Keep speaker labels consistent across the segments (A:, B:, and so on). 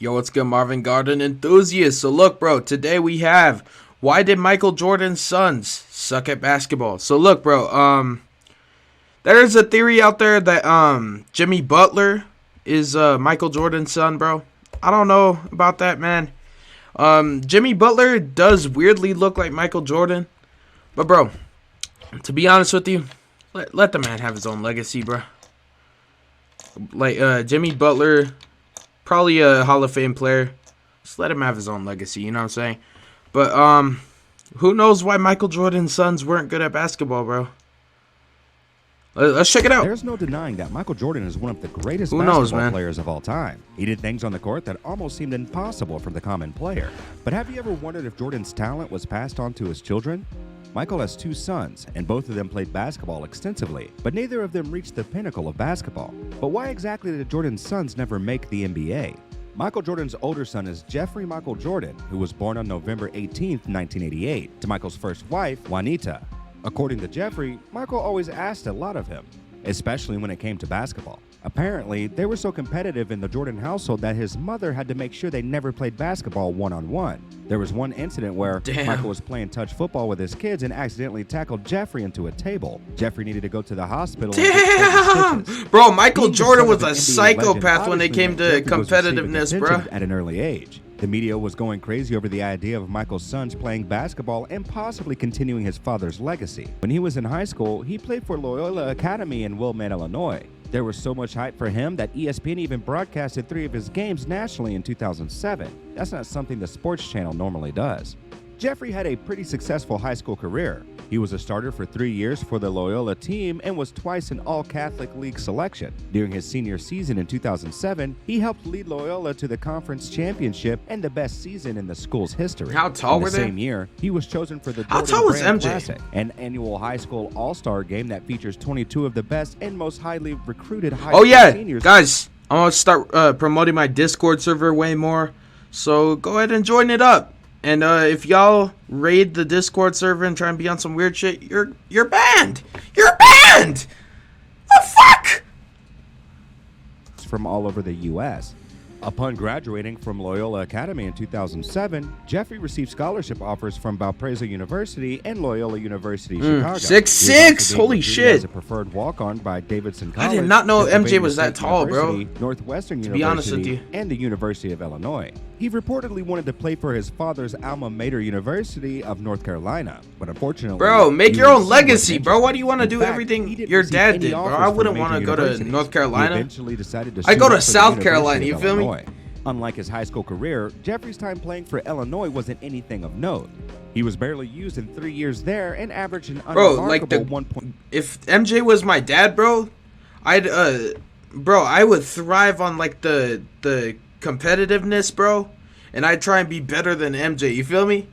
A: Yo, what's good, Marvin Garden enthusiasts? So look, bro, today we have why did Michael Jordan's sons suck at basketball? So look, bro, there's a theory out there that Jimmy Butler is Michael Jordan's son, bro. I don't know about that, man. Jimmy Butler does weirdly look like Michael Jordan, but bro, to be honest with you, let the man have his own legacy, bro. Like Jimmy Butler, probably a Hall of Fame player. Just let him have his own legacy, you know what I'm saying? But who knows why Michael Jordan's sons weren't good at basketball, bro? Let's check it out.
B: There's no denying that Michael Jordan is one of the greatest basketball players of all time. He did things on the court that almost seemed impossible for the common player. But have you ever wondered if Jordan's talent was passed on to his children? Michael has two sons, and both of them played basketball extensively, but neither of them reached the pinnacle of basketball. But why exactly did Jordan's sons never make the NBA? Michael Jordan's older son is Jeffrey Michael Jordan, who was born on November 18, 1988, to Michael's first wife, Juanita. According to Jeffrey, Michael always asked a lot of him, especially when it came to basketball. Apparently, they were so competitive in the Jordan household that his mother had to make sure they never played basketball one-on-one. There was one incident where Michael was playing touch football with his kids and accidentally tackled Jeffrey into a table. Jeffrey needed to go to the hospital.
A: Damn! Bro, Michael Jordan was a psychopath when it came to competitiveness, bro.
B: At an early age. The media was going crazy over the idea of Michael's sons playing basketball and possibly continuing his father's legacy. When he was in high school, he played for Loyola Academy in Wilmette, Illinois. There was so much hype for him that ESPN even broadcasted 3 of his games nationally in 2007. That's not something the sports channel normally does. Jeffrey had a pretty successful high school career. He was a starter for 3 years for the Loyola team and was twice an All-Catholic League selection. During his senior season in 2007, he helped lead Loyola to the conference championship and the best season in the school's history.
A: How tall were they?
B: The same year, he was chosen for the Jordan Brand Classic, an annual high school all-star game that features 22 of the best and most highly recruited high school seniors.
A: Guys, I'm going to start promoting my Discord server way more, so go ahead and join it up. And if y'all raid the Discord server and try and be on some weird shit, you're banned. You're banned. The fuck?
B: From all over the U.S. Upon graduating from Loyola Academy in 2007, Jeffrey received scholarship offers from Valparaiso University and Loyola University Chicago.
A: 6'6", holy shit!
B: As a preferred walk-on by Davidson College.
A: I did not know MJ was that tall, bro.
B: Northwestern
A: to be honest with you,
B: and the University of Illinois. He reportedly wanted to play for his father's alma mater, University of North Carolina, but unfortunately,
A: bro, make your own legacy, bro. Why do you want to do everything your dad did, bro? I wouldn't want to go to North Carolina.
B: Eventually decided to
A: I go to South Carolina. You feel me?
B: Unlike his high school career, Jeffrey's time playing for Illinois wasn't anything of note. He was barely used in 3 years there and averaged an unremarkable 1 point.
A: If MJ was my dad, bro, I would thrive on like the competitiveness, bro, and I'd try and be better than MJ. You feel me?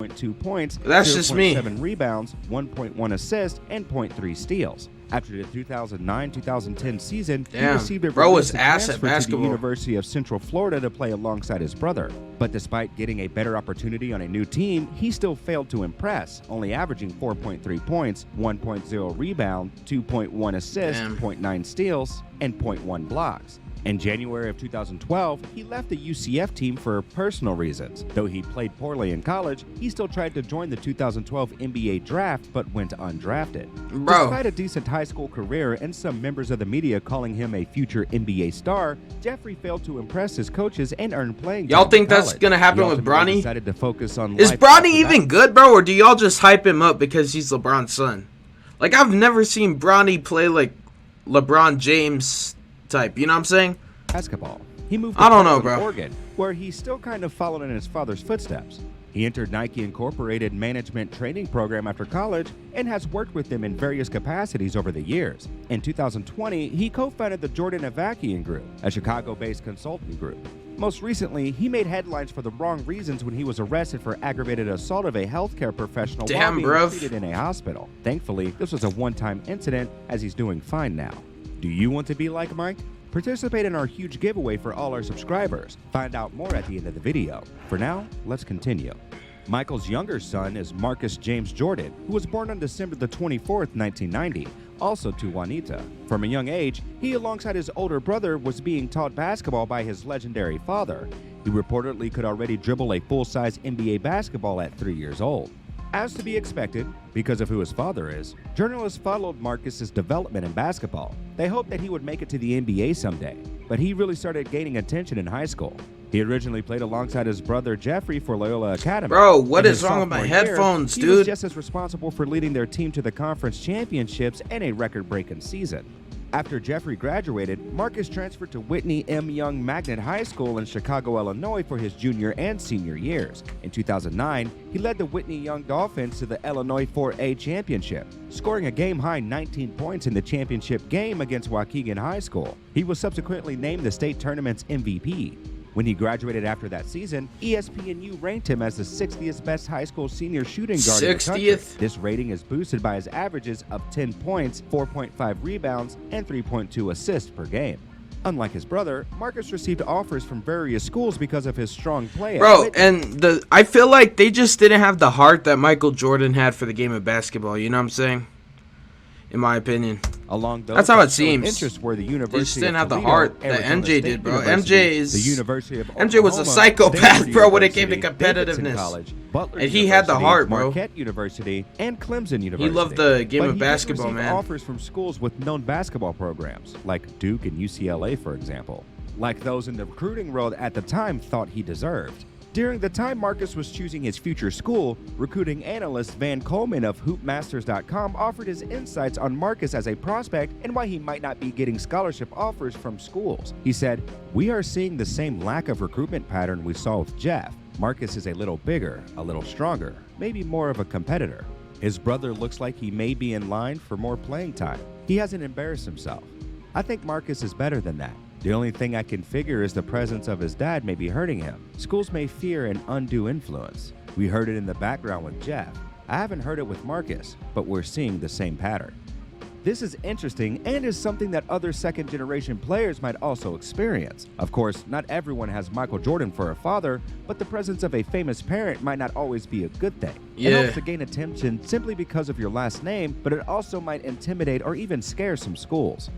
B: 0.2 points.
A: That's just me.
B: 7 rebounds, 1.1 assists, and 0.3 steals. After the 2009-2010 season, he received a transfer to the University of Central Florida to play alongside his brother. But despite getting a better opportunity on a new team, he still failed to impress, only averaging 4.3 points, 1.0 rebound, 2.1 assists, 0.9 steals, and 0.1 blocks. In January of 2012, he left the UCF team for personal reasons. Though he played poorly in college, he still tried to join the 2012 NBA draft but went undrafted. Despite a decent high school career and some members of the media calling him a future NBA star, Jeffrey failed to impress his coaches and earn playing time.
A: Y'all think that's gonna happen with Bronny?
B: Decided to focus on
A: Is Bronny even good, bro, or do y'all just hype him up because he's LeBron's son? Like, I've never seen Bronny play like LeBron James type, you know what I'm saying?
B: Basketball. He moved
A: to
B: Oregon, where he still kind of followed in his father's footsteps. He entered Nike Incorporated management training program after college and has worked with them in various capacities over the years. In 2020, he co-founded the Jordan Avakian Group, a Chicago-based consulting group. Most recently, he made headlines for the wrong reasons when he was arrested for aggravated assault of a healthcare professional while being treated in a hospital. Thankfully, this was a one-time incident, as he's doing fine now. Do you want to be like Mike? Participate in our huge giveaway for all our subscribers. Find out more at the end of the video. For now, let's continue. Michael's younger son is Marcus James Jordan, who was born on December the 24th, 1990. also to Juanita. From a young age, he, alongside his older brother, was being taught basketball by his legendary father. He reportedly could already dribble a full-size NBA basketball at 3 years old. As to be expected, because of who his father is, journalists followed Marcus's development in basketball. They hoped that he would make it to the NBA someday, but he really started gaining attention in high school. He originally played alongside his brother Jeffrey for Loyola Academy.
A: Bro, what is wrong with my headphones, dude?
B: He was just as responsible for leading their team to the conference championships and a record-breaking season. After Jeffrey graduated, Marcus transferred to Whitney M. Young Magnet High School in Chicago, Illinois for his junior and senior years. In 2009, he led the Whitney Young Dolphins to the Illinois 4A championship, scoring a game-high 19 points in the championship game against Waukegan High School. He was subsequently named the state tournament's MVP. When he graduated after that season, ESPNU ranked him as the 60th best high school senior shooting guard in the country. This rating is boosted by his averages of 10 points, 4.5 rebounds, and 3.2 assists per game. Unlike his brother, Marcus received offers from various schools because of his strong play.
A: Bro, and I feel like they just didn't have the heart that Michael Jordan had for the game of basketball. You know what I'm saying? In my opinion. That's how it seems.
B: Interests were the
A: They
B: University
A: just didn't
B: of
A: have the
B: Toledo,
A: heart that
B: Arizona
A: MJ
B: State
A: did, bro.
B: University,
A: MJ
B: the University of
A: MJ was a
B: Oklahoma,
A: psychopath,
B: Stanford
A: bro, when it came to
B: University, Davidson
A: competitiveness.
B: College, Butler
A: And he had the
B: University,
A: heart, bro.
B: Marquette University, and Clemson University.
A: He loved the game
B: But
A: of
B: he did
A: basketball,
B: receive
A: man.
B: offers from schools with known basketball programs, like Duke and UCLA, for example, like those in the recruiting world at the time thought he deserved. During the time Marcus was choosing his future school, recruiting analyst Van Coleman of HoopMasters.com offered his insights on Marcus as a prospect and why he might not be getting scholarship offers from schools. He said, "We are seeing the same lack of recruitment pattern we saw with Jeff. Marcus is a little bigger, a little stronger, maybe more of a competitor. His brother looks like he may be in line for more playing time. He hasn't embarrassed himself. I think Marcus is better than that. The only thing I can figure is the presence of his dad may be hurting him. Schools may fear an undue influence. We heard it in the background with Jeff. I haven't heard it with Marcus, but we're seeing the same pattern." This is interesting and is something that other second-generation players might also experience. Of course, not everyone has Michael Jordan for a father, but the presence of a famous parent might not always be a good thing. It helps to gain attention simply because of your last name, but it also might intimidate or even scare some schools.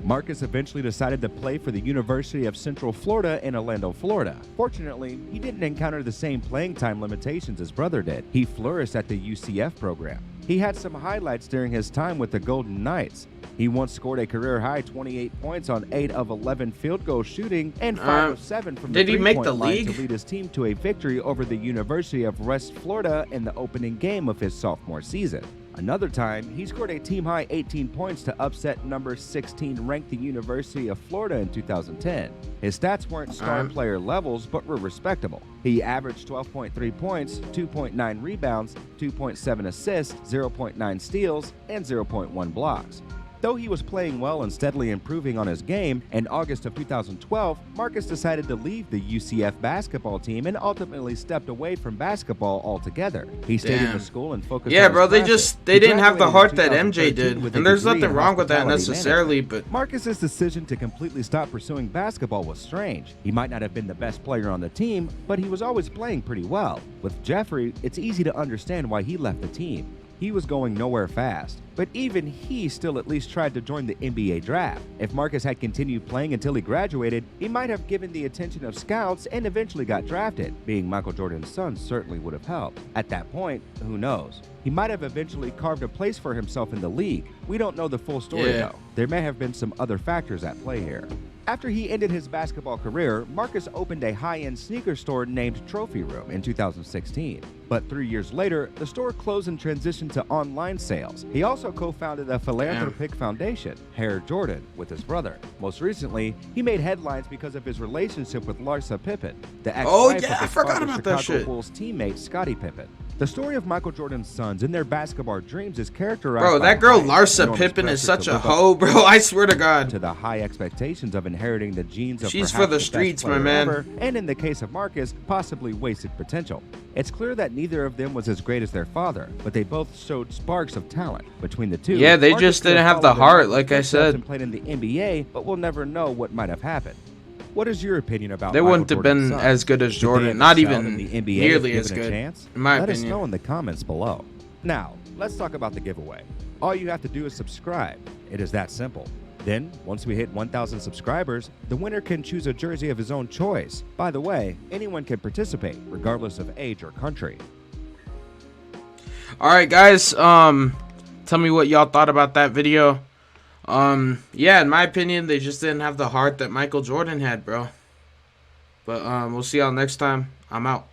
B: Marcus eventually decided to play for the University of Central Florida in Orlando, Florida. Fortunately, he didn't encounter the same playing time limitations his brother did. He flourished at the UCF program. He had some highlights during his time with the Golden Knights. He once scored a career-high 28 points on 8 of 11 field goal shooting and 5 of 7 from the three-point line to lead his team to a victory over the University of West Florida in the opening game of his sophomore season. Another time, he scored a team-high 18 points to upset number 16 ranked the University of Florida in 2010. His stats weren't star player levels, but were respectable. He averaged 12.3 points, 2.9 rebounds, 2.7 assists, 0.9 steals, and 0.1 blocks. Though he was playing well and steadily improving on his game, in August of 2012, Marcus decided to leave the UCF basketball team and ultimately stepped away from basketball altogether. He stayed in the school and focused on his classes.
A: They didn't have the heart that MJ did, and there's nothing wrong with that necessarily, but
B: Marcus's decision to completely stop pursuing basketball was strange. He might not have been the best player on the team, but he was always playing pretty well. With Jeffrey, it's easy to understand why he left the team. He was going nowhere fast, but even he still at least tried to join the NBA draft. If Marcus had continued playing until he graduated, he might have given the attention of scouts and eventually got drafted. Being Michael Jordan's son certainly would have helped. At that point, who knows? He might have eventually carved a place for himself in the league. We don't know the full story though. There may have been some other factors at play here. After he ended his basketball career, Marcus opened a high-end sneaker store named Trophy Room in 2016. But 3 years later, the store closed and transitioned to online sales. He also co-founded a philanthropic foundation, Hair Jordan, with his brother. Most recently, he made headlines because of his relationship with Larsa Pippen, the ex-wife of his father's Chicago Bulls teammate Scottie Pippen. The story of Michael Jordan's sons and their basketball dreams is characterized
A: bro, that girl Larsa Pippen is such a hoe, bro. I swear to God.
B: To the high expectations of inheriting the genes of
A: she's for the streets, my man.
B: Ever, and in the case of Marcus, possibly wasted potential. It's clear that neither of them was as great as their father, but they both showed sparks of talent. Between the two,
A: yeah, they just didn't have the heart, like I said.
B: And played in the NBA, but we'll never know what might have happened. What is your opinion about
A: they wouldn't have been as good as Jordan, not even
B: the NBA
A: nearly as good, in my opinion.
B: Let us know in the comments below. Now, let's talk about the giveaway. All you have to do is subscribe. It is that simple. Then, once we hit 1,000 subscribers, the winner can choose a jersey of his own choice. By the way, anyone can participate, regardless of age or country.
A: Alright guys, tell me what y'all thought about that video. Yeah, in my opinion, they just didn't have the heart that Michael Jordan had, bro. But we'll see y'all next time. I'm out.